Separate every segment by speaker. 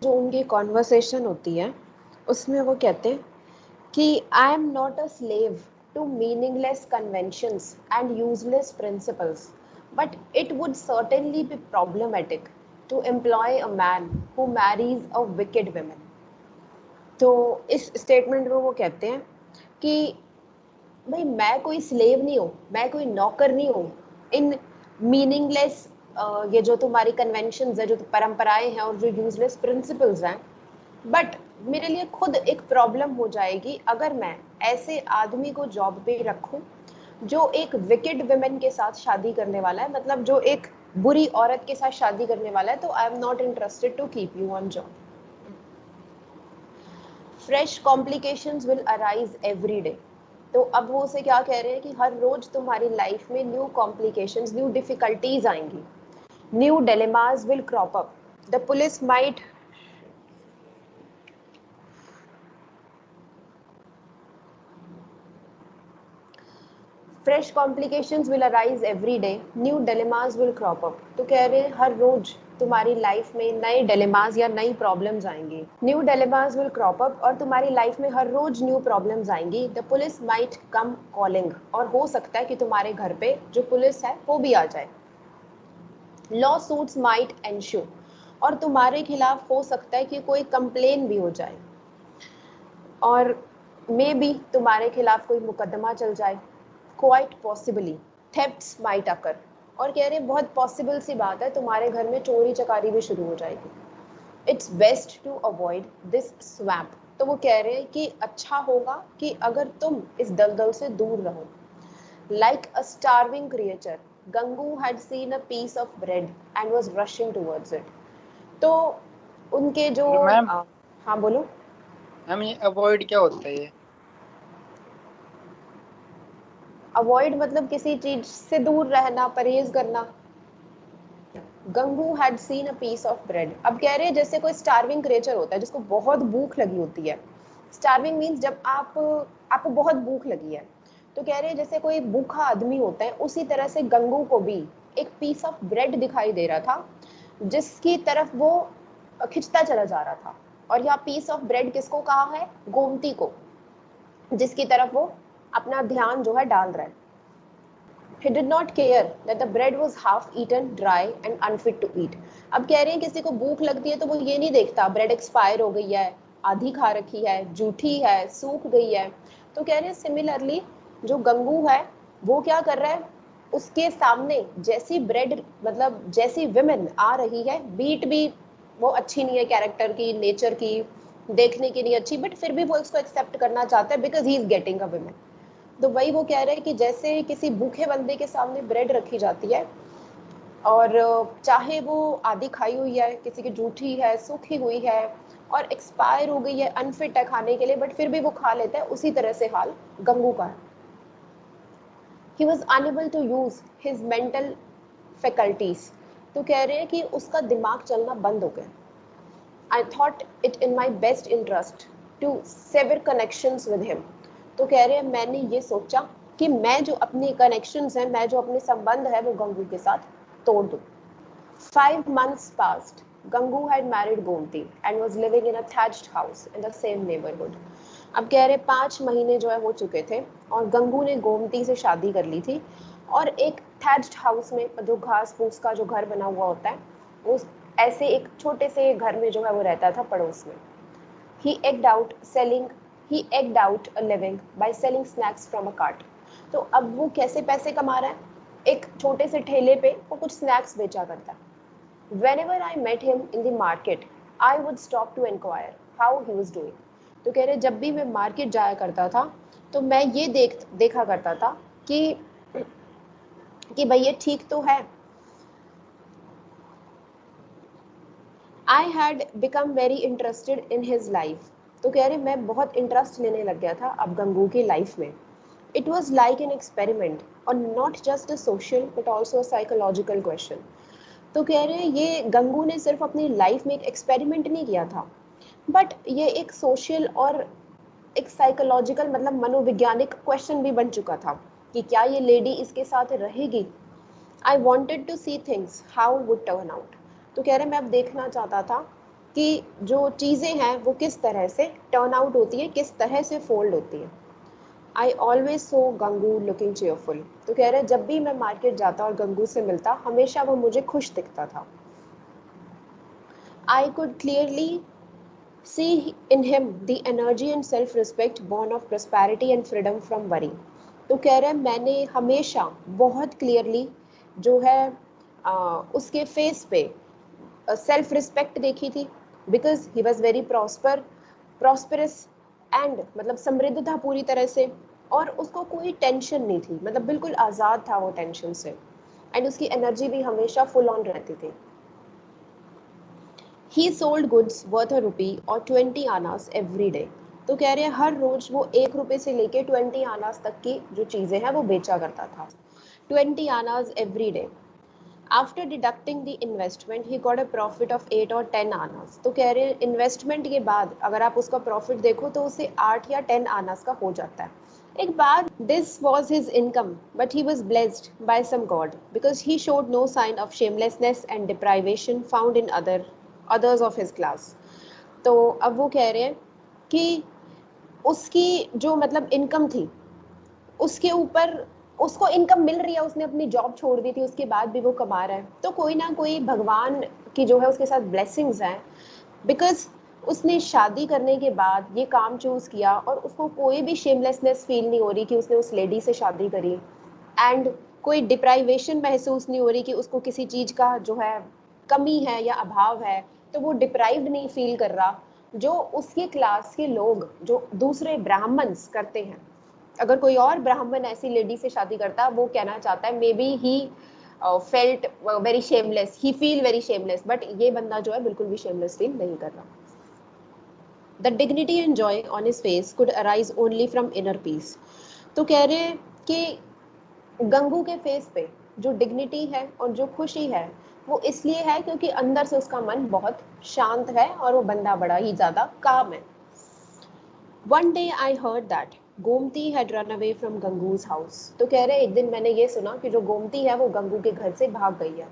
Speaker 1: जो उनकी कॉन्वर्सेशन होती है उसमें वो कहते हैं कि I am not a slave to meaningless conventions and useless principles, but it would certainly be problematic to employ a man who marries a wicked woman. तो इस स्टेटमेंट में वो कहते हैं कि भाई मैं कोई स्लेव नहीं हूँ, मैं कोई नौकर नहीं हूँ इन मीनिंगलेस ये जो तुम्हारी कन्वेंशंस है, जो परंपराएं हैं और जो यूजलेस प्रिंसिपल्स हैं, बट मेरे लिए खुद एक प्रॉब्लम हो जाएगी अगर मैं ऐसे आदमी को जॉब पे रखूं जो एक विकेड वुमेन के साथ शादी करने वाला है, मतलब जो एक बुरी औरत के साथ शादी करने वाला है। तो I am not interested to keep you on job. Fresh complications will arise every day. तो अब वो उसे क्या कह रहे हैं कि हर रोज तुम्हारी लाइफ में न्यू कॉम्प्लिकेशंस, न्यू डिफिकल्टीज आएंगी, new dilemmas will crop up. The police might fresh complications will arise every day, new dilemmas will crop up. तो कह रहे हैं हर रोज तुम्हारी लाइफ में नए डिलेमास या नई प्रॉब्लम्स आएंगी, new dilemmas will crop up, और तुम्हारी लाइफ में हर रोज न्यू प्रॉब्लम्स आएंगी। The police might come calling, और हो सकता है कि तुम्हारे घर पे जो पुलिस है वो भी आ जाए। लॉ सूट्स माइट एंश्यू, और तुम्हारे खिलाफ हो सकता है कि कोई कंप्लेन भी हो जाए, और मे बी तुम्हारे खिलाफ कोई मुकदमा चल जाए। क्वाइट पॉसिबली थेफ्ट्स माइट अकर, और कह रहे हैं बहुत पॉसिबल सी बात है तुम्हारे घर में चोरी चकारी भी शुरू हो जाएगी। It's best to avoid this swamp. तो वो कह रहे हैं कि अच्छा होगा कि अगर तुम इस दलदल से दूर रहो। Like a starving creature, Gangu had seen a piece of bread and was rushing towards it. तो उनके जो
Speaker 2: हेलो मैम।
Speaker 1: हाँ बोलो।
Speaker 2: मैम ये अवॉइड क्या होता है ये?
Speaker 1: अवॉइड मतलब किसी चीज से दूर रहना, परहेज करना। Gangu had seen a piece of bread. अब कह रहे हैं जैसे कोई स्टार्विंग क्रिएचर होता है जिसको बहुत भूख लगी होती है। स्टार्विंग मीन्स जब आपको बहुत भूख लगी है। तो कह रहे हैं जैसे कोई भूखा आदमी होता है, उसी तरह से गंगू को भी एक पीस ऑफ ब्रेड दिखाई दे रहा था जिसकी तरफ वो खिंचता चला जा रहा था। और यह पीस ऑफ ब्रेड किसको कहा है? गोमती को, जिसकी तरफ वो अपना ध्यान जो है डाल रहा है। He did not care that the bread was half eaten, dry and unfit to eat. अब कह रहे हैं किसी को भूख लगती है तो वो ये नहीं देखता ब्रेड एक्सपायर हो गई है, आधी खा रखी है, जूठी है, सूख गई है। तो कह रहे हैं सिमिलरली जो गंगू है वो क्या कर रहा है, उसके सामने जैसी ब्रेड, मतलब जैसी विमेन आ रही है, बीट भी वो अच्छी नहीं है कैरेक्टर की, नेचर की, देखने की नहीं अच्छी, बट फिर भी वो इसको एक्सेप्ट करना चाहता है because he is getting a women. तो वही वो कह रहे हैं कि जैसे किसी भूखे बंदे के सामने ब्रेड रखी जाती है, और चाहे वो आधी खाई हुई है, किसी की जूठी है, सूखी हुई है और एक्सपायर हो गई है, अनफिट है खाने के लिए, बट फिर भी वो खा लेता है, उसी तरह से हाल गंगू का है। He was unable to use his mental faculties. तो कह रहे हैं कि उसका दिमाग चलना बंद हो गया। I thought it in my best interest to sever connections with him. तो कह रहे हैं मैंने ये सोचा कि मैं जो अपनी कनेक्शंस हैं, मैं जो अपने संबंध है वो गंगू के साथ तोड़ दूं। 5 months passed. Gangu had married Gomti and was living in a thatched house in the same neighborhood. अब कह रहे 5 महीने जो है हो चुके थे और गंगू ने गोमती से शादी कर ली थी, और एक थैच्ड हाउस में, जो घास फूस का जो घर बना हुआ होता है, उस ऐसे एक छोटे से घर में जो है वो रहता था पड़ोस में। He egged out selling he egged out a living by selling snacks from a cart. तो अब वो कैसे पैसे कमा रहा है? एक छोटे से ठेले पे वो कुछ स्नैक्स बेचा करता है। Whenever I met him in the market, I would stop to inquire how he was doing. तो कह रहे जब भी मैं मार्केट जाया करता था तो मैं ये देखा करता था कि भाई ये ठीक तो है। I had become very interested in his life. तो कह रहे मैं बहुत इंटरेस्ट लेने लग गया था अब गंगू की लाइफ में। It was like an experiment और not just a social but also a psychological question. तो कह रहे हैं ये गंगू ने सिर्फ अपनी लाइफ में एक एक्सपेरिमेंट नहीं किया था, बट ये एक सोशल और एक साइकोलॉजिकल, मतलब मनोवैज्ञानिक क्वेश्चन भी बन चुका था कि क्या ये लेडी इसके साथ रहेगी। I wanted to see things how would turn out. तो कह रहे मैं अब देखना चाहता था कि जो चीज़ें हैं वो किस तरह से टर्न आउट होती है, किस तरह से फोल्ड होती है। I always so Gangu looking cheerful. तो कह रहे जब भी मैं मार्केट जाता और गंगू से मिलता हमेशा वो मुझे खुश दिखता था। I could clearly see in him the energy and self respect born of prosperity and freedom from worry। तो कह रहे हैं मैंने हमेशा बहुत क्लियरली जो है उसके फेस पे सेल्फ रिस्पेक्ट देखी थी, because he was very prosperous and मतलब समृद्ध था पूरी तरह से, और उसको कोई टेंशन नहीं थी, मतलब बिल्कुल आज़ाद था वो टेंशन से, एंड उसकी एनर्जी भी हमेशा फुल ऑन रहती थी। ही सोल्ड गुड्स वर्थ अ रुपी और 20 आनास एवरी डे। तो कह रहे हैं हर रोज वो 1 रुपए से लेके 20 आनास तक की जो चीज़ें हैं वो बेचा करता था। 20 annas every day. After deducting the investment he got a profit of 8 और 10 आनास। तो कह रहे हैं इन्वेस्टमेंट के बाद अगर आप उसका प्रॉफिट देखो तो उसे 8 या 10 आनास का हो जाता है। एक बात, this was his income but he was blessed by some god because he showed no sign of shamelessness and deprivation found in others of his class. तो अब वो कह रहे हैं कि उसकी जो मतलब इनकम थी उसके ऊपर उसको इनकम मिल रही है, उसने अपनी जॉब छोड़ दी थी उसके बाद भी वो कमा रहा है, तो कोई ना कोई भगवान की जो है उसके साथ ब्लेसिंग्स हैं, बिकॉज उसने शादी करने के बाद ये काम चूज़ किया और उसको कोई भी शेमलेसनेस फील नहीं हो रही कि उसने उस लेडी से शादी करी, एंड कोई डिप्राइवेशन महसूस नहीं हो रही कि उसको किसी चीज़ का जो है कमी है या अभाव है, तो वो डिप्राइव्ड नहीं फील कर रहा, जो उसके क्लास के लोग जो दूसरे ब्राह्मण्स करते हैं। अगर कोई और ब्राह्मण ऐसी लेडी से शादी करता, वो कहना चाहता है may be he felt very shameless, he feel very shameless, but ये बंदा जो है बिल्कुल भी शेमलेस फील नहीं कर रहा। The dignity and Joy on his face could arise only from inner peace. तो कह रहे हैं कि गंगू के फेस पे जो डिग्निटी है और जो खुशी है वो इसलिए है क्योंकि अंदर से उसका मन बहुत शांत है और वो बंदा बड़ा ही ज़्यादा काम है। One day I heard that Gomti had run away from गंगू's house। तो कह रहे एक दिन मैंने ये सुना कि जो गोमती है वो गंगू के घर से भाग गई है।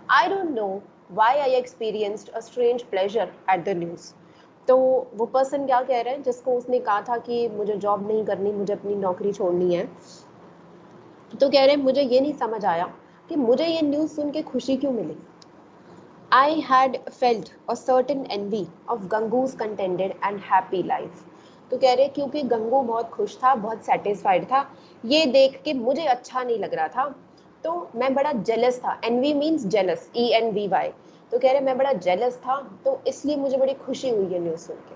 Speaker 1: I don't know why I experienced a strange pleasure at the news। तो वो पर्सन क्या कह रहे हैं जिसको उसने कहा था कि मुझे जॉब नहीं करनी, मुझे अपनी नौकरी छोड़नी है, तो कह रहे हैं मुझे ये नहीं समझ आया कि मुझे ये न्यूज़ सुन के खुशी क्यों मिली। I had felt a certain envy of Gangu's contented and happy life। तो कह रहे क्योंकि गंगू बहुत खुश था, बहुत सेटिस्फाइड था, ये देख के मुझे अच्छा नहीं लग रहा था, तो मैं बड़ा जेलस था। Envy means jealous, ENVY। तो कह रहे मैं बड़ा जेलस था, तो इसलिए मुझे बड़ी खुशी हुई है न्यूज़ सुन के।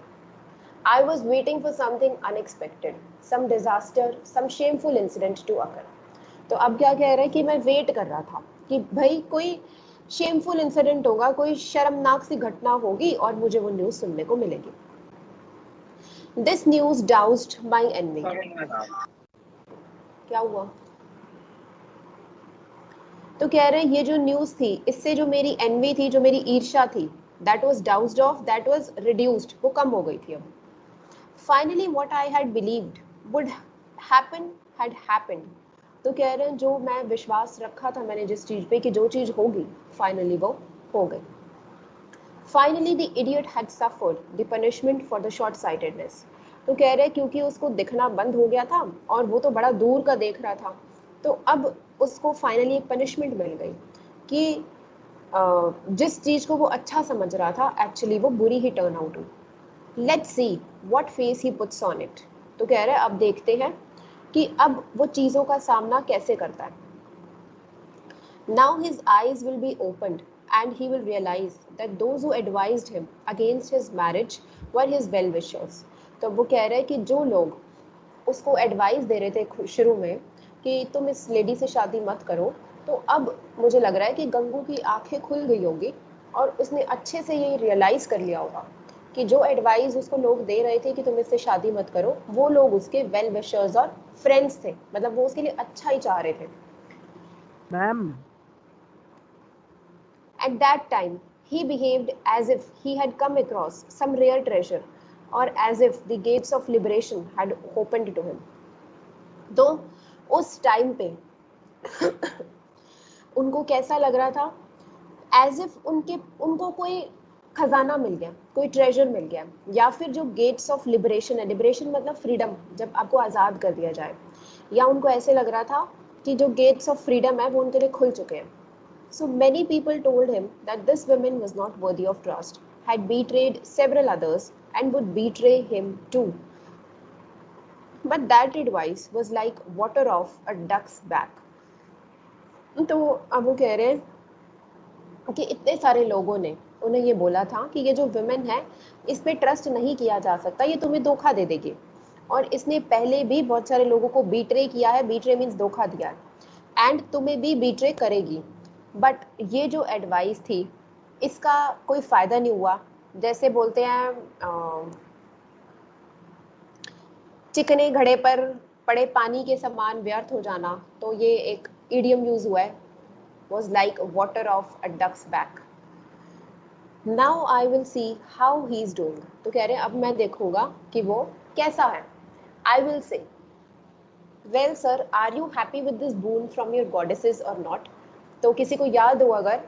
Speaker 1: I was waiting for something unexpected, some disaster, some shameful incident to occur। तो अब क्या कह रहे हैं कि मैं वेट कर रहा था कि भाई कोई शेमफुल इंसिडेंट होगा, कोई शर्मनाक सी घटना होगी और मुझे वो न्यूज़ सुनने को मिलेगी। This news doused my envy. क्या हुआ? तो कह रहे हैं ये जो न्यूज़ थी इससे जो मेरी एनवी थी, जो मेरी ईर्ष्या थी, that was doused off, that was reduced, वो कम हो गई थी अब। Finally what I had believed would happen had happened. तो कह रहे हैं जो मैं विश्वास रखा था मैंने जिस चीज़ पे कि जो चीज़ होगी फाइनली वो हो गई। Finally the idiot had suffered the punishment for the short sightedness. तो कह रहे हैं क्योंकि उसको दिखना बंद हो गया था और वो तो बड़ा दूर का देख रहा था, तो अब उसको फाइनली एक पनिशमेंट मिल गई कि जिस चीज़ को वो अच्छा समझ रहा था एक्चुअली वो बुरी ही टर्न आउट हुई। Let's see what face he puts on it. तो कह रहे हैं अब देखते हैं कि अब वो चीज़ों का सामना कैसे करता है। Now his eyes will be opened and he will realize that those who advised him against his marriage were his well-wishers। तो वो कह रहे हैं कि जो लोग उसको एडवाइस दे रहे थे शुरू में कि तुम इस लेडी से शादी मत करो, तो अब मुझे लग रहा है कि गंगू की आंखें खुल गई होंगी और उसने अच्छे से ये रियलाइज कर लिया होगा कि जो एडवाइस उसको लोग दे रहे थे कि तुम इससे शादी मत करो, वो लोग उसके वेल विशर्स और फ्रेंड्स थे, मतलब वो उसके लिए अच्छा ही चाह रहे थे।
Speaker 3: Ma'am
Speaker 1: At that time, he behaved as if he had come across some rare treasure or as if the gates of liberation had opened to him। तो उस टाइम पे उनको कैसा लग रहा था? एज इफ उनको कोई खजाना मिल गया, कोई ट्रेजर मिल गया, या फिर जो गेट्स ऑफ लिबरेशन है, लिबरेशन मतलब फ्रीडम, जब आपको आज़ाद कर दिया जाए, या उनको ऐसे लग रहा था कि जो गेट्स ऑफ फ्रीडम है वो उनके लिए खुल चुके हैं. So many people told him that this woman was not worthy of trust, had betrayed several others, and would betray him too. But that advice was like water off a duck's back. तो अब वो कह रहे हैं कि इतने सारे लोगों ने उन्हें ये बोला था कि ये जो विमेन है इस पे ट्रस्ट नहीं किया जा सकता, ये तुम्हें धोखा दे देगी, और इसने पहले भी बहुत सारे लोगों को बीट्रे किया है, बीट्रे मीन्स धोखा दिया है, एंड तुम्हें भी बीट्रे करेगी. बट ये जो एडवाइस थी इसका कोई फ़ायदा नहीं हुआ. जैसे बोलते हैं चिकने घड़े पर पड़े पानी के समान व्यर्थ हो जाना, तो ये एक इडियम यूज़ हुआ है, was like water off a duck's back. Now I will see how he is doing. तो कह रहे हैं अब मैं देखूंगा कि वो कैसा है. I will say, well sir, are you happy with this boon from your goddesses or not? तो किसी को याद हो अगर,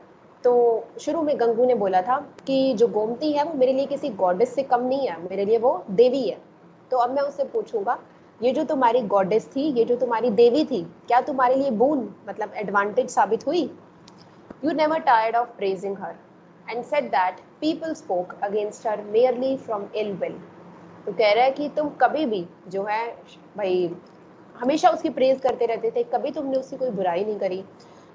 Speaker 1: तो शुरू में गंगू ने बोला था कि जो गोमती है वो मेरे लिए किसी गॉडेस से कम नहीं है, मेरे लिए वो देवी है. तो अब मैं उससे पूछूंगा, ये जो तुम्हारी गॉडेस थी, ये जो तुम्हारी देवी थी, क्या तुम्हारे लिए बून मतलब एडवांटेज साबित हुई? You never tired of praising her, and said that people spoke against her merely from ill will. तो कह रहा है कि तुम कभी भी जो है भाई हमेशा उसकी प्रेज करते रहते थे, कभी तुमने उसकी कोई बुराई नहीं करी.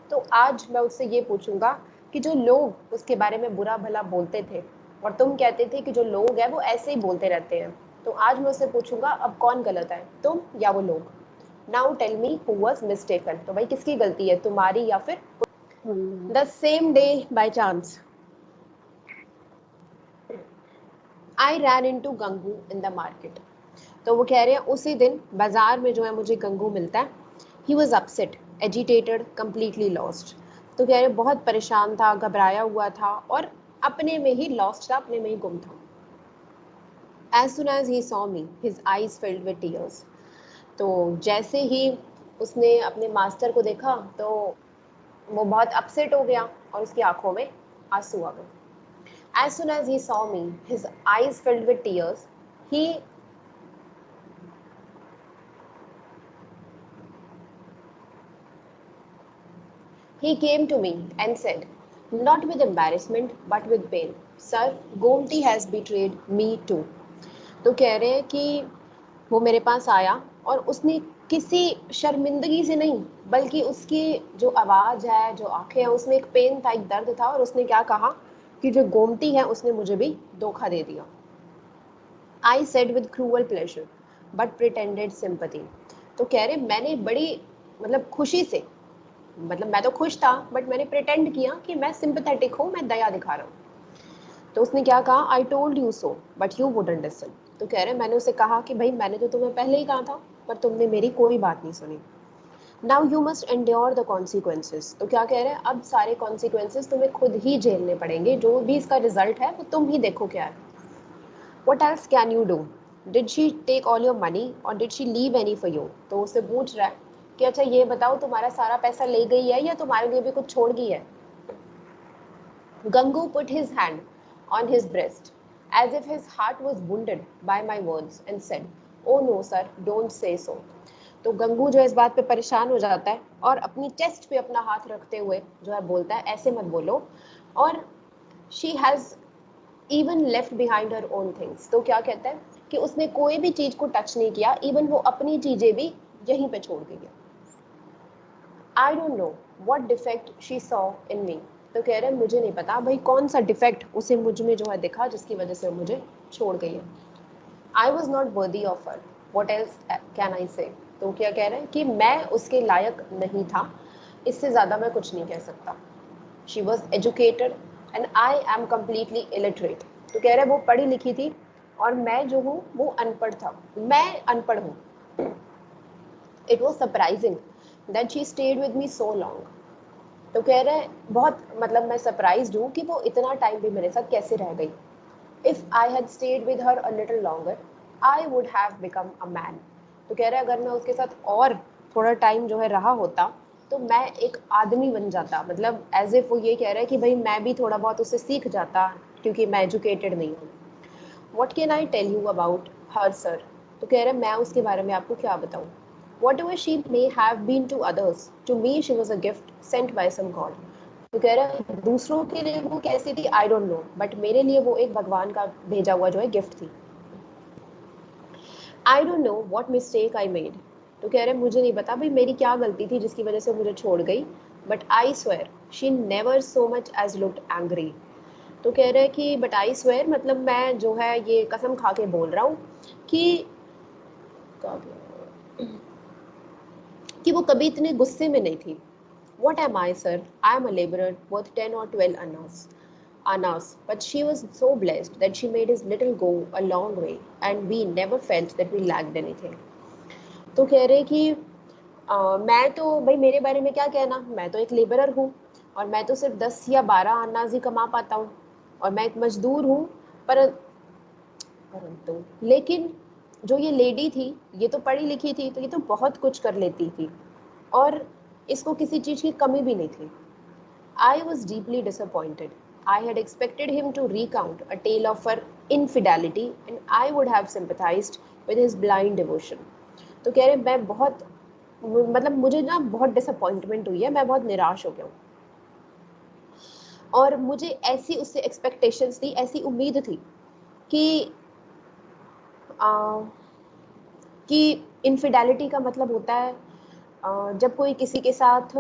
Speaker 1: तो आज मैं उससे ये पूछूंगा कि जो लोग उसके बारे में बुरा भला बोलते थे और तुम कहते थे कि जो लोग हैं वो ऐसे ही बोलते रहते हैं, तो आज मैं उससे पूछूंगा अब कौन गलत है, तुम या वो लोग? Now tell me who was mistaken. तो भाई किसकी गलती है, तुम्हारी या फिर? The same day, by chance, I ran into Gangu in the market. तो वो कह रहे हैं उसी दिन बाजार में जो है मुझे गंगू मिलता है. He was upset, agitated, completely lost. तो कह रहे हैं बहुत परेशान था, घबराया हुआ था और अपने में ही lost था, अपने में ही गुम था. As soon as he saw me, his eyes filled with tears. तो जैसे ही उसने अपने मास्टर को देखा तो वो बहुत अपसेट हो गया और उसकी आंखों में आंसू आ गए. As soon as he saw me, his eyes filled with tears. He came to me and said, not with embarrassment but with pain, Sir, Gomti has betrayed me too. तो कह रहे हैं कि वो मेरे पास आया और उसने किसी शर्मिंदगी से नहीं, बल्कि उसकी जो आवाज़ है, जो आंखें हैं, उसमें एक पेन था, एक दर्द था, और उसने क्या कहा कि जो गोमती है उसने मुझे भी धोखा दे दिया. I said with cruel pleasure but pretended sympathy. तो कह रहे मैंने बड़ी मतलब खुशी से, मतलब मैं तो खुश था बट मैंने प्रिटेंड किया कि मैं सिंपैथेटिक हूँ, मैं दया दिखा रहा हूँ. तो उसने क्या कहा, I told you so but you wouldn't listen. तो कह रहे मैंने उसे कहा कि भाई मैंने तो तुम्हें पहले ही कहा था पर तुमने मेरी कोई बात नहीं सुनी. Now you must endure the consequences. तो क्या कह रहे हैं, अब सारे कॉन्सिक्वेंसेज तुम्हें खुद ही झेलने पड़ेंगे, जो भी इसका रिजल्ट है वो तुम ही देखो क्या है. What else can you do? Did she take all your money or did she leave any for you? तो उससे पूछ रहा है कि अच्छा ये बताओ तुम्हारा सारा पैसा ले गई है या तुम्हारे लिए भी कुछ छोड़ गई है. Gangu put his hand on his breast as if his heart was wounded by my words and said, "Oh no sir, don't say so." तो गंगू जो इस बात पे परेशान हो जाता है और अपनी चेस्ट पे अपना हाथ रखते हुए जो है बोलता है ऐसे मत बोलो. और she has even left behind her own things. तो क्या कहता है कि उसने कोई भी चीज को टच नहीं किया, इवन वो अपनी चीजें भी यहीं पे छोड़ गई है. I don't know what defect she saw in me. तो कह रहे हैं मुझे नहीं पता भाई कौन सा डिफेक्ट उसे मुझ में जो है दिखा जिसकी वजह से वो मुझे छोड़ गई है. I was not worthy of her. What else can I say? तो क्या कह रहे हैं कि मैं उसके लायक नहीं था, इससे ज़्यादा मैं कुछ नहीं कह सकता. She was educated and I am completely illiterate. तो कह रहे हैं वो पढ़ी लिखी थी और मैं जो हूँ वो अनपढ़ था, मैं अनपढ़ हूँ. It was surprising that she stayed with me so long. तो कह रहे हैं बहुत मतलब मैं सरप्राइज्ड हूँ कि वो इतना टाइम भी मेरे साथ कैसे रह गई. If I had stayed with her a little longer, I would have become a man. तो कह रहे हैं अगर मैं उसके साथ और थोड़ा टाइम जो है रहा होता तो मैं एक आदमी बन जाता, मतलब एज इफ वो ये कह रहा है कि भाई मैं भी थोड़ा बहुत उससे सीख जाता क्योंकि मैं एजुकेटेड नहीं हूँ। What can I tell you about her sir? तो कह रहे मैं उसके बारे में आपको क्या बताऊँ? Whatever she may have been to others, to me she was a gift sent by some god. तो कह रहा है दूसरों के लिए वो कैसी थी आई डोंट नो, बट मेरे लिए वो एक भगवान का भेजा हुआ जो है गिफ्ट थी। I don't know what mistake I made. तो कह रहे मुझे नहीं पता भाई मेरी क्या गलती थी जिसकी वजह से मुझे छोड़ गई, but I swear she never so much as looked angry. तो कह रहे कि बट आई स्वेयर मतलब मैं जो है ये कसम खा के बोल रहा हूँ कि कि वो कभी इतने गुस्से में नहीं थी। What am I, sir? I am a laborer worth 10 or 12 annas. But she was so blessed that she made his little go a long way, and we never felt that we lacked anything. तो कह रहे कि मैं तो भाई मेरे बारे में क्या कहना, मैं तो एक लेबरर हूँ और मैं तो सिर्फ 10 या 12 अन्नाज ही कमा पाता हूँ और मैं एक मजदूर हूँ। पर परंतु लेकिन जो ये लेडी थी ये तो पढ़ी लिखी थी, तो ये तो बहुत कुछ कर लेती थी और इसको किसी चीज़ की कमी भी नहीं थी। I was deeply disappointed. I had expected him to recount a tale of her infidelity and I would have sympathized with his blind devotion. तो कह रहे मैं बहुत मतलब मुझे ना बहुत डिसअपॉइंटमेंट हुई है, मैं बहुत निराश हो गया हूँ और मुझे ऐसी उससे एक्सपेक्टेशंस थी, ऐसी उम्मीद थी कि कि इनफिडेलिटी का मतलब होता है जब कोई किसी के साथ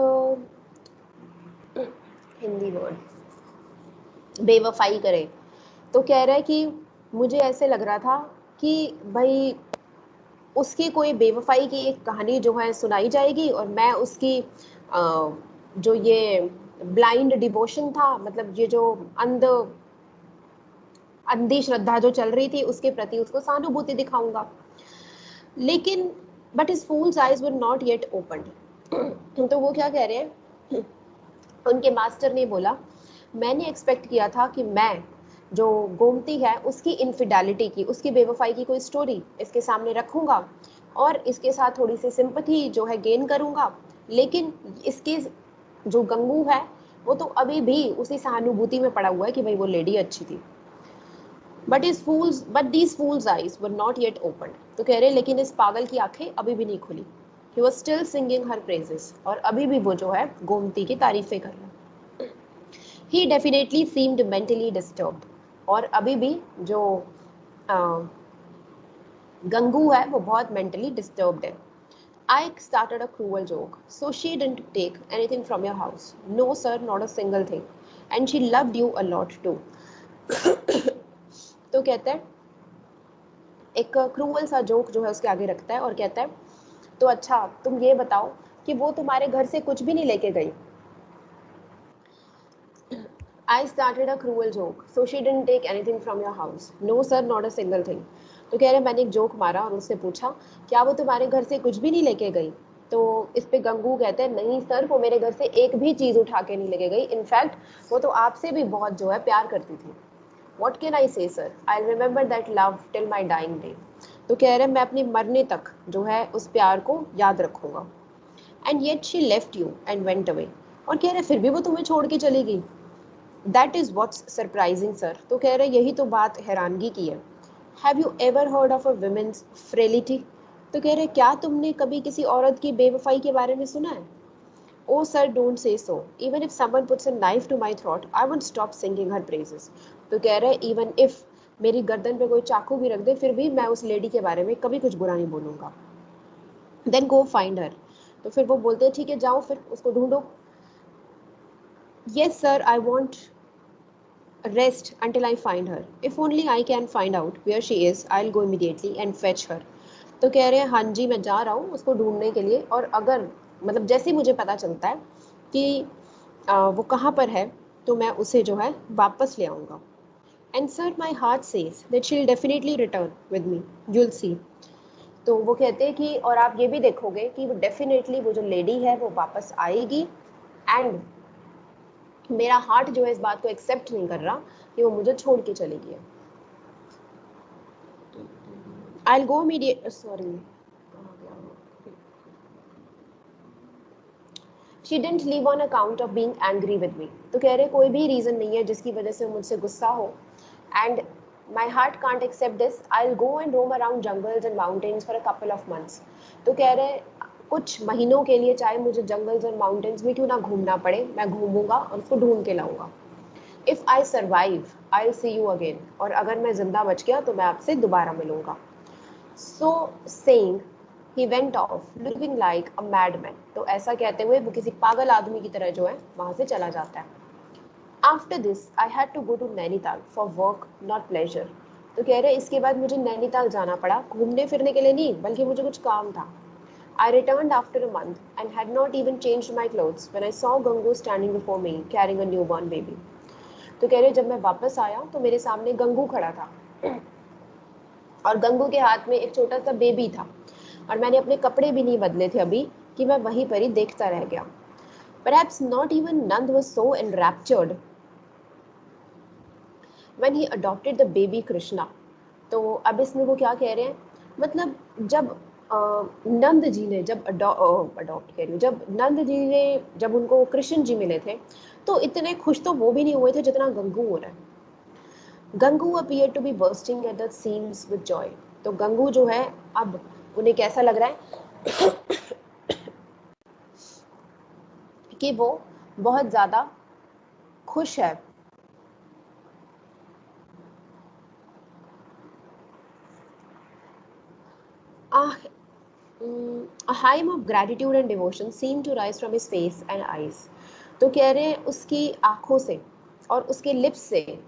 Speaker 1: हिंदी वर्ड बेवफाई करे। तो कह रहा है कि मुझे ऐसे लग रहा था कि भाई उसकी कोई बेवफाई की एक कहानी जो है सुनाई जाएगी और मैं उसकी जो ये ब्लाइंड डिवोशन था, मतलब ये जो अंधी श्रद्धा जो चल रही थी उसके प्रति उसको सहानुभूति दिखाऊंगा। लेकिन but his fools eyes were not yet opened. तो वो क्या कह रहे हैं, उनके मास्टर ने बोला मैंने एक्सपेक्ट किया था कि मैं जो गोमती है उसकी इनफिडेलिटी की, उसकी बेवफाई की कोई स्टोरी इसके सामने रखूंगा और इसके साथ थोड़ी सी सिंपथी जो है गेन करूंगा। लेकिन इसके जो गंगू है वो तो अभी भी उसी सहानुभूति में पड़ा हुआ है कि भाई वो लेडी अच्छी थी। But these fools eyes were not yet open. तो कह रहे लेकिन इस पागल की आंखें अभी भी नहीं खुली। He was still singing her praises, और अभी भी वो जो है गोमती की तारीफें कर रहा है। He definitely seemed mentally disturbed, और अभी भी जो गंगू है वो बहुत mentally disturbed है। I started a cruel joke, so she didn't take anything from your house. No sir, not a single thing. And she loved you a lot too. तो कहता है एक क्रूअल सा जोक जो है उसके आगे रखता है और कहता है तो अच्छा तुम ये बताओ कि वो तुम्हारे घर से कुछ भी नहीं लेके गई। I started a cruel joke, so she didn't take anything from your house. No sir, not a single thing. तो कह रहे मैंने एक जोक मारा और उससे पूछा क्या वो तुम्हारे घर से कुछ भी नहीं लेके गई? तो इस पे गंगू कहते हैं नहीं सर, वो मेरे घर से एक भी चीज़ उठा के नहीं लेके गई। इनफैक्ट वो तो आपसे भी बहुत जो है प्यार करती थी। What can I say sir? I'll remember that love till my dying day. तो कह रहे मैं अपनी मरने तक जो है उस प्यार को याद रखूंगा। And yet she left you and went away. और कह रहे फिर भी वो तुम्हें छोड़ के चली गई। That is what's surprising sir. तो कह रहे यही तो बात हैरानगी की है। Have you ever heard of a woman's frailty? तो कह रहे क्या तुमने कभी किसी औरत की बेवफाई के बारे में सुना है? ओ sir don't say so, even if someone puts a knife to my throat I won't stop singing her praises. तो कह रहे इवन इफ मेरी गर्दन पे कोई चाकू भी रख दे फिर भी मैं उस लेडी के बारे में कभी कुछ बुरा नहीं बोलूँगा। Then go find her. तो फिर वो बोलते हैं ठीक है जाओ फिर उसको ढूंढो। Yes sir I want rest until I find her. If only I can find out where she is, I'll go immediately and fetch her. तो कह रहे हैं हाँ जी मैं जा रहा हूँ उसको ढूंढने के लिए, और अगर मतलब जैसे ही मुझे पता चलता है कि वो कहाँ पर है तो मैं उसे जो है वापस ले आऊँगा। And sir my heart says that she will definitely return with me, you will see. तो वो कहते हैं कि और आप ये भी देखोगे कि वो डेफिनेटली वो जो लेडी है वो वापस आएगी। एंड मेरा हार्ट जो है इस बात को एक्सेप्ट नहीं कर रहा कि वो मुझे छोड़ के चली गई है। I'll go immediate sorry she didn't leave on account of being angry with me. तो कह रहे कोई भी रीज़न नहीं है जिसकी वजह से मुझसे गुस्सा हो, and my heart can't accept this, I will go and roam around jungles and mountains for a couple of months. तो कह रहे कुछ महीनों के लिए चाहे मुझे जंगल्स और माउंटेन्स में क्यों ना घूमना पड़े, मैं घूमूंगा और उसको ढूंढ के लाऊंगा। If I survive I will see you again, और अगर मैं जिंदा बच गया तो मैं आपसे दोबारा मिलूंगा। So saying he went off looking like a madman. तो ऐसा कहते हुए वो किसी पागल आदमी की तरह जो है वहां से चला जाता है। After this I had to go to Nainital for work not pleasure. तो कह रहे इसके बाद मुझे नैनीताल जाना पड़ा, घूमने फिरने के लिए नहीं बल्कि मुझे कुछ काम था। I returned after a month and had not even changed my clothes when I saw Gangu standing before me carrying a newborn baby. तो कह रहे जब मैं वापस आया तो मेरे सामने गंगू खड़ा था और गंगू के हाथ में एक छोटा सा बेबी था, और मैंने अपने कपड़े भी नहीं बदले थे अभी कि मैं वहीं पर ही देखता रह गया। Perhaps not even Nand was so enraptured when he adopted the baby Krishna. तो अब इसमें वो क्या कह रहे हैं, मतलब जब नंद जी ने जब अडॉप्ट कह रही हूँ, जब नंद जी ने जब उनको कृष्ण जी मिले थे तो इतने खुश तो वो भी नहीं हुए थे जितना गंगू हो रहा है। Gangu appear to be bursting at the seams with joy. तो गंगू जो है अब उन्हें कैसा लग रहा है कि वो बहुत ज़्यादा खुश है। A hymn of gratitude and devotion seemed to rise from his face and eyes. तो कह रहे हैं उसकी आंखों से और उसके लिप्स से,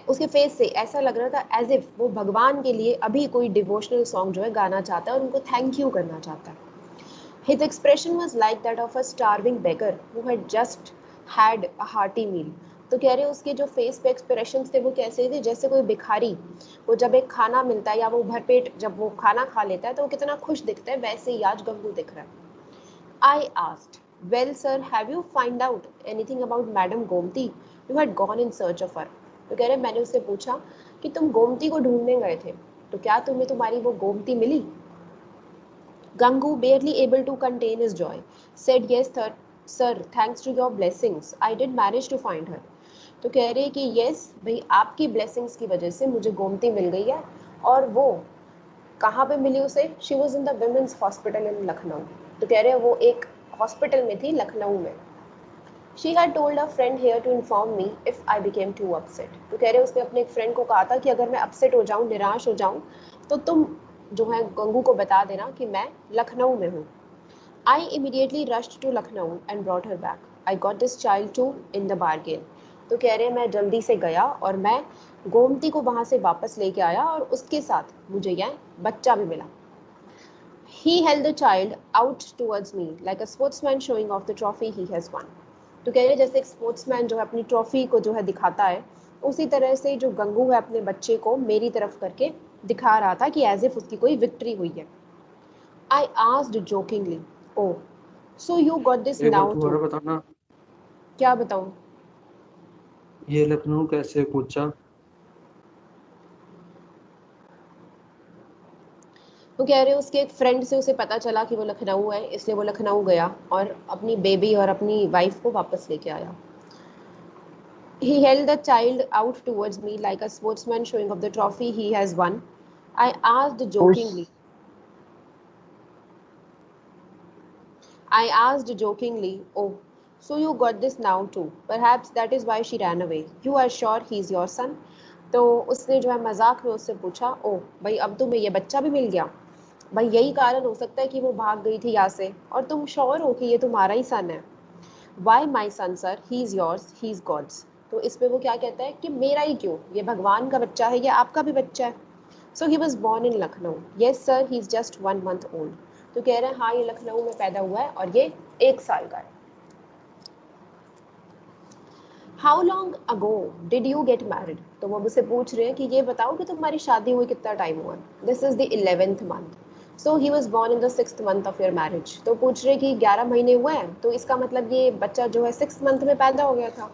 Speaker 1: उसके फेस से ऐसा लग रहा था एज इफ वो भगवान के लिए अभी कोई डिवोशनल सॉन्ग जो है गाना चाहता है और उनको थैंक यू करना चाहता है। His expression was like that of a starving beggar who had just had a hearty meal. तो कह रहे उसके जो फेस पे एक्सप्रेशंस थे वो कैसे थे, जैसे कोई भिखारी वो जब एक खाना मिलता है या वो भरपेट जब वो खाना खा लेता है तो वो कितना खुश दिखता है, वैसे ही आज गंगू दिख रहा है। I asked, well sir, have you find out anything about Madam Gomti? You had gone in search of her. तो कह रहे मैंने उससे पूछा कि तुम गोमती को ढूंढने गए थे, तो क्या तुम्हें तुम्हारी वो गोमती मिली? Gangu, barely able to contain his joy, said, yes, sir, thanks to your blessings, I did manage to find her. तो कह रहे कि यस भाई आपकी ब्लेसिंग्स की वजह से मुझे गोमती मिल गई है। और वो कहाँ पे मिली उसे? She was in the women's hospital in Lucknow. तो कह रहे वो एक हॉस्पिटल में थी लखनऊ में। She had told a friend here to inform me if I became too upset. तो कह रहे उसने अपने एक फ्रेंड को कहा था कि अगर मैं अपसेट हो जाऊँ, निराश हो जाऊँ, तो तुम जो है गंगू को बता देना कि मैं लखनऊ में हूँ। I immediately rushed to Lucknow and brought her back, I got this child too in the bargain. तो कह रहे मैं जल्दी से गया और मैं गोमती को वहाँ से वापस लेके आया और उसके साथ मुझे यह बच्चा भी मिला। He held the child out towards me like a sportsman showing off the trophy he has won. तो कह रहे जैसे एक स्पोर्ट्समैन जो है अपनी ट्रॉफी को जो है दिखाता है, उसी तरह से जो गंगू है अपने बच्चे को मेरी तरफ करके दिखा रहा था कि एज इफ उसकी कोई विक्ट्री हुई है। I asked jokingly, oh so you got this
Speaker 3: एक बार
Speaker 1: नाउ टू।
Speaker 3: दोबारा बताना,
Speaker 1: क्या बताऊं?
Speaker 3: ये लखनऊ कैसे पूछा?
Speaker 1: वो कह रहे उसके एक फ्रेंड से उसे पता चला कि वो लखनऊ है, इसलिए वो लखनऊ गया और अपनी बेबी और अपनी वाइफ को वापस लेके आया। He held the child out towards me like a sportsman showing off the trophy he has won. I asked
Speaker 2: उस
Speaker 1: jokingly, I asked jokingly, oh, so you got this now too. Perhaps that is why she ran away. You are sure he's your son? तो उसने जो है मजाक में उससे पूछा, ओ भाई अब तुम्हें ये बच्चा भी मिल गया? भाई यही कारण हो सकता है कि वो भाग गई थी यहाँ से, और तुम श्योर हो कि ये तुम्हारा ही सन है? Why my son sir, he is yours, he is God's. तो इसमें वो क्या कहता है कि मेरा ही क्यों, ये भगवान का बच्चा है, ये आपका भी बच्चा है। So he was born in Lucknow, yes sir, he is just 1 month old. तो कह रहे हैं हाँ ये लखनऊ में पैदा हुआ है और ये 1 साल का है। How long ago did you get married? तो वो मुझसे पूछ रहे हैं कि ये बताओ कि तुम्हारी शादी हुई कितना टाइम हुआ? This is the 11th month। So he was born in the 6th month of your marriage. तो पूछ रहे कि 11 महीने हुए हैं, तो इसका मतलब ये बच्चा जो है 6th month में पैदा हो गया था।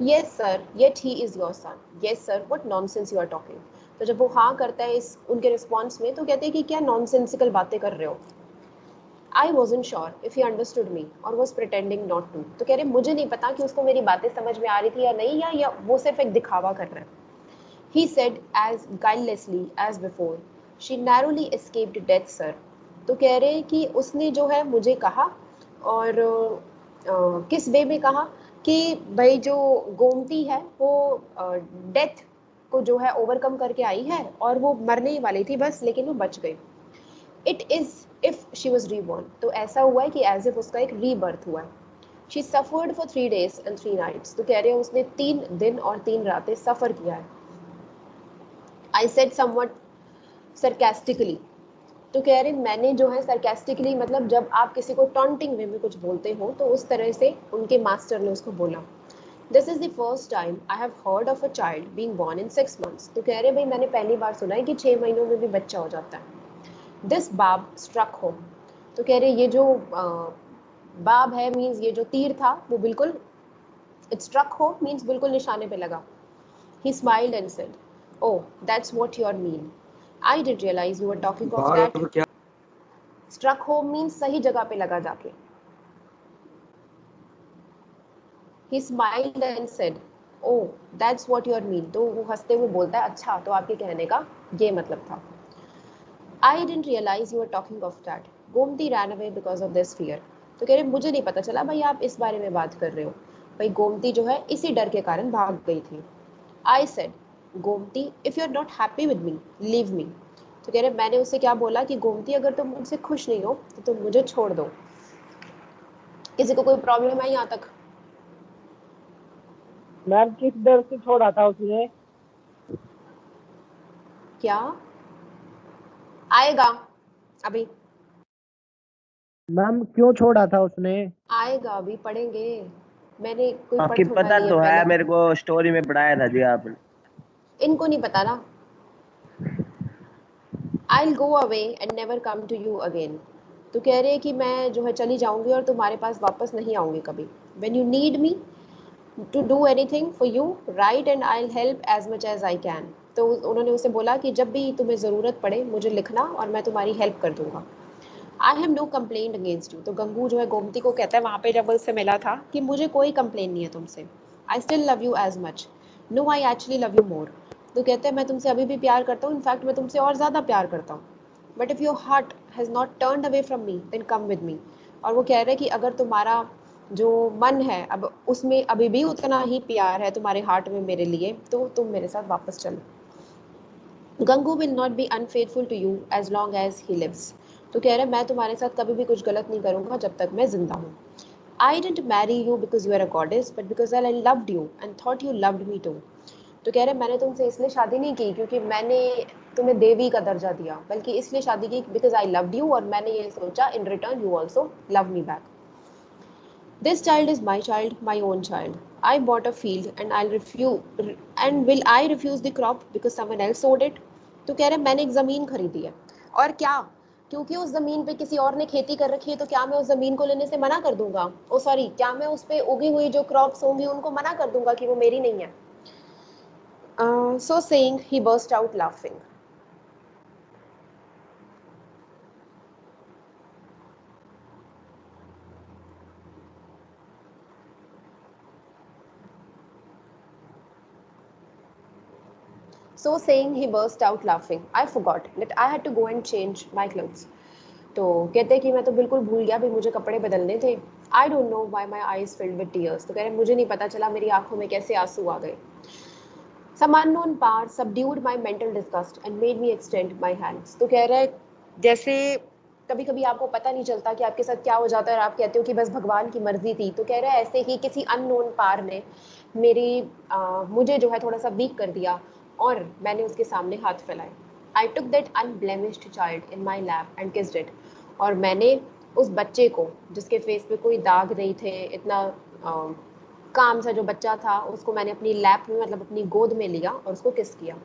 Speaker 1: Yes sir, yet he is your son. Yes sir, what nonsense you are talking. तो जब वो हाँ करता है इस उनके रिस्पॉन्स में, तो कहते हैं कि क्या नॉनसेंसिकल बातें कर रहे हो। I wasn't sure if he understood me और वॉज प्रिटेंडिंग नॉट टू। तो कह रहे मुझे नहीं पता कि उसको मेरी बातें समझ में आ रही थी या नहीं, या वो सिर्फ एक दिखावा कर रहा है। He said as guilelessly as before, she narrowly escaped death, sir. तो कह रहे हैं कि उसने जो है मुझे कहा, और किस वे में कहा कि भाई जो गोमती है वो डेथ को जो है ओवरकम करके आई है और वो मरने ही वाली थी बस, लेकिन वो बच गई। It is if she was reborn, तो ऐसा हुआ है कि एज इफ उसका एक रीबर्थ हुआ है। She suffered for 3 days and 3 nights, तो कह रहे हैं उसने 3 दिन और 3 रातें सफ़र किया है। I said somewhat sarcastically, तो कह रहे मैंने जो है sarcastically मतलब जब आप किसी को टॉन्टिंग वे में कुछ बोलते हो तो उस तरह से उनके मास्टर ने उसको बोला। This is the first time I have heard of a child being born in 6 months, तो कह रहे भाई मैंने पहली बार सुना है कि 6 महीनों में भी बच्चा हो जाता है। This barb struck home, तो कह रहे ये जो बाब है मीन्स ये जो तीर था वो बिल्कुल, it struck home मीन्स बिल्कुल निशाने पे लगा। He smiled and said, "Oh, that's what you mean. I didn't realize you were talking of that."
Speaker 3: बार क्या?
Speaker 1: Struck home means सही जगह पे लगा जाके। He smiled and said, "Oh, that's what you mean." तो वो हंसते हुए बोलता है, अच्छा तो आपके कहने का ये मतलब था। I didn't realize you were talking of that. Gomti ran away because of this fear. तो कह रहे मुझे नहीं पता चला भाई आप इस बारे में बात कर रहे हो। भाई गोमती जो है इसी डर के कारण भाग गई थी। I said, Gomti, if you are not happy with me, leave me. तो कह रहे मैंने उसे क्या बोला कि गोमती अगर तुम मुझसे खुश नहीं हो तो तुम मुझे छोड़ दो। किसी को कोई प्रॉब्लम है यहाँ तक?
Speaker 4: मैम किस डर से छोड़ा था उसने?
Speaker 1: क्या आएगा अभी?
Speaker 4: मैम क्यों छोड़ा था उसने?
Speaker 1: आएगा अभी, पढ़ेंगे। मैंने कोई पढ़
Speaker 5: आपकी
Speaker 1: थोड़ा
Speaker 5: पता
Speaker 1: ली है
Speaker 5: तो है,
Speaker 1: पहले।
Speaker 5: मेरे को स्टोरी में पढ़ाया था जी आपने।
Speaker 1: इनको नहीं पता ना। I'll go away and never come to you again. तो कह रहे हैं कि मैं जो है चली जाऊंगी और तुम्हारे पास वापस नहीं आऊंगी कभी। When you need me to do anything for you, write and I'll help as much as I can. तो उन्होंने उसे बोला कि जब भी तुम्हें ज़रूरत पड़े मुझे लिखना और मैं तुम्हारी हेल्प कर दूंगा। I have no complaint against you. तो गंगू जो है गोमती को कहता है वहाँ पे जब वो उससे मिला था कि मुझे कोई कंप्लेन नहीं है तुमसे। I still love you as much. No, I actually love you more. तो कहते हैं मैं तुमसे अभी भी प्यार करता हूँ, इनफैक्ट मैं तुमसे और ज़्यादा प्यार करता हूँ। But if your heart has not turned away from me, then come with me. और वो कह रहे हैं कि अगर तुम्हारा जो मन है अब उसमें अभी भी उतना ही प्यार है तुम्हारे हार्ट में मेरे लिए, तो तुम मेरे साथ वापस चलो। Gangu will not be unfaithful to you as long as he lives. तो कह रहे हैं मैं तुम्हारे साथ कभी भी कुछ गलत नहीं करूँगा जब तक मैं जिंदा हूँ। I didn't marry you because you are a goddess, but because I loved you and thought you loved me too. तो कह रहे मैंने तुमसे इसलिए शादी नहीं की क्योंकि मैंने तुम्हें देवी का दर्जा दिया, बल्कि इसलिए शादी की because I loved you और मैंने ये सोचा in return you also love me back. This child is my child, my own child. I bought a field and I'll refuse, and will I refuse the crop because someone else sowed it? तो कह रहे मैंने एक ज़मीन खरीदी है और क्या, क्योंकि उस ज़मीन पे किसी और ने खेती कर रखी है तो क्या मैं उस ज़मीन को लेने से मना कर दूंगा? ओ सॉरी, क्या मैं उस पे उगी हुई जो क्रॉप्स होंगी उनको मना कर दूंगा कि वो मेरी नहीं है? So saying, he burst out laughing. So saying, he burst out laughing. I forgot that I had to go and change my clothes. तो कहते हैं कि मैं तो बिल्कुल भूल गया, भी मुझे कपड़े बदलने थे। I don't know why my eyes filled with tears. तो कह रहे मुझे नहीं पता चला मेरी आंखों में कैसे आंसू आ गए। Some unknown power subdued my mental disgust and made me extend my hands. तो कह रहा है जैसे कभी कभी आपको पता नहीं चलता कि आपके साथ क्या हो जाता है और आप कहते हो कि बस भगवान की मर्जी थी। तो कह रहा है ऐसे ही किसी अननोन पार ने मुझे जो है थोड़ा सा वीक कर दिया और मैंने उसके सामने हाथ फैलाए। I took that unblemished child in my lap and kissed it. और मैंने उस बच्चे को जिसके फेस पे कोई दाग नहीं थे, इतना काम सा जो बच्चा था, उसको मैंने अपनी लैप में मतलब अपनी गोद में लिया और उसको किस किया।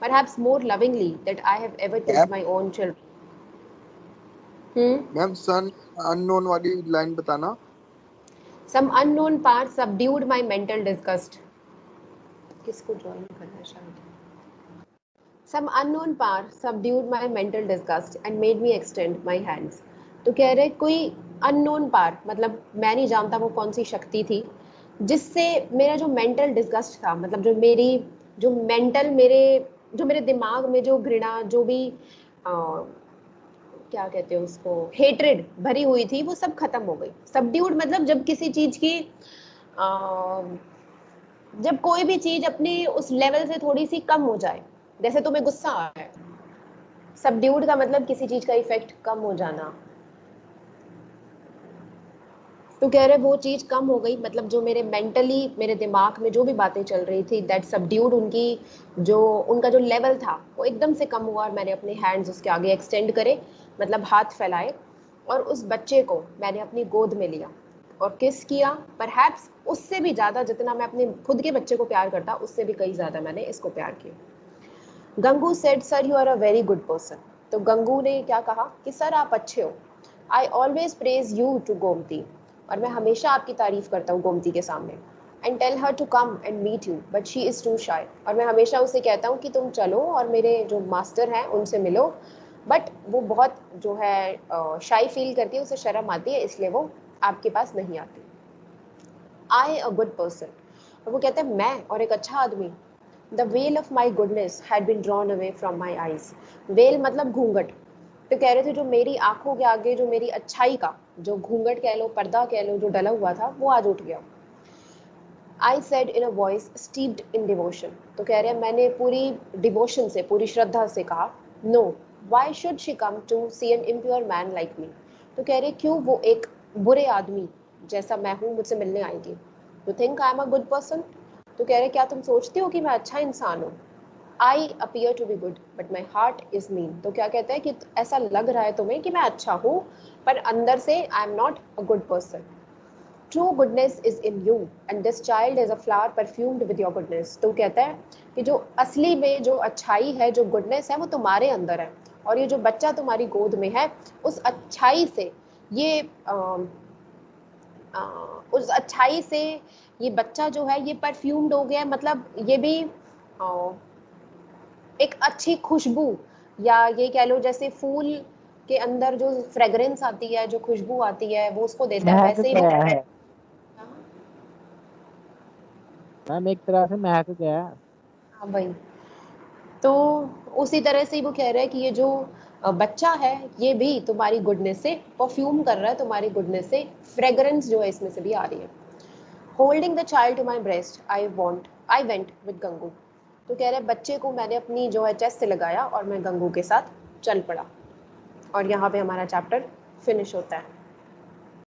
Speaker 1: Perhaps more lovingly that I have ever kissed my own children.
Speaker 6: Ma'am some unknown वाली लाइन बताना।
Speaker 1: Some unknown power subdued my mental disgust. किसको ज्वाइन करना है शायद? Some unknown power subdued my mental disgust and made me extend my hands. तो कह रहे कोई अननोन पार, मतलब मैं नहीं जानता वो कौन सी शक्ति थी जिससे मेरा जो मेंटल डिस्गस्ट था, मतलब जो मेरे दिमाग में जो घृणा, जो भी क्या कहते हैं उसको, हेट्रेड भरी हुई थी, वो सब खत्म हो गई। सबड्यूड मतलब जब किसी चीज की जब कोई भी चीज अपनी उस लेवल से थोड़ी सी कम हो जाए, जैसे तुम्हें गुस्सा आ रहा है, सबड्यूड का मतलब किसी चीज का इफेक्ट कम हो जाना। तो कह रहे वो चीज कम हो गई, मतलब जो मेरे दिमाग में जो भी बातें चल रही थी, दैट सबड्यूड, उनका जो लेवल था वो एकदम से कम हुआ। और मैंने अपने हैंड्स उसके आगे एक्सटेंड करे, मतलब हाथ फैलाए, और उस बच्चे को मैंने अपनी गोद में लिया और किस किया। परहैप्स उससे भी ज्यादा, जितना मैं अपने खुद के बच्चे को प्यार करता, उससे भी कई ज्यादा मैंने इसको प्यार किया। Gangu said, sir you are a very good person. तो गंगू ने क्या कहा कि सर आप अच्छे हो। I always praise you to Gomti, और मैं हमेशा आपकी तारीफ करता हूँ गोमती के सामने। And tell her to come and meet you but she is too shy, और मैं हमेशा उसे कहता हूँ कि तुम चलो और मेरे जो मास्टर हैं उनसे मिलो, बट वो बहुत जो है शाई फील करती है, उसे शर्म आती है, इसलिए वो आपके पास नहीं आती। आई अ गुड पर्सन, और वो कहते हैं मैं और एक अच्छा आदमी। The veil of my goodness had been drawn away from my eyes. Well मतलब घूंघट। तो कह रहे थे जो मेरी आंखों के आगे जो मेरी अच्छाई का जो घूंघट कह लो, पर्दा कह लो, जो डला हुआ था, वो आज उठ गया। I said in a voice steeped in devotion. तो कह रहे हैं मैंने पूरी डिवोशन से, पूरी श्रद्धा से कहा, no why should she come to see an impure man like me. तो कह रहे क्यों वो एक बुरे आदमी जैसा मैं हूँ मुझसे मिलने आएगी। You think I am a good person. तो कह रहे क्या तुम सोचती हो कि मैं अच्छा इंसान हूँ। I appear to be good but my heart is mean. तो क्या कहते हैं कि ऐसा लग रहा है तुम्हें कि मैं अच्छा हूँ, पर अंदर से आई am not a good person. True goodness is in you and this child is a flower perfumed with your goodness. तो कहता है कि जो असली में जो अच्छाई है, जो गुडनेस है, वो तुम्हारे अंदर है, और ये जो बच्चा तुम्हारी गोद में है, उस अच्छाई से ये उस अच्छाई से ये बच्चा जो है ये परफ्यूम्ड हो गया है। मतलब ये भी एक अच्छी खुशबू, या ये कह लो जैसे फूल के अंदर जो फ्रेग्रेंस आती है, जो खुशबू आती है, वो उसको देता है,
Speaker 4: महक
Speaker 1: वैसे ही वो
Speaker 4: गया है मैम, एक तरह से महक गया है।
Speaker 1: हाँ भाई। तो उसी तरह से ही वो कह रहा है कि ये जो बच्चा है, ये भी तुम्हारी गुडनेस से परफ्यूम कर रहा है, तुम्हारी गुडनेस से फ्रेग्रेंस जो है इसमें से भी आ रही है। Holding the child to my breast I went with Gangu. तो कह रहे बच्चे को मैंने अपनी जो है चेस्ट से लगाया और मैं गंगू के साथ चल पड़ा। और यहाँ पे हमारा चैप्टर फिनिश होता है।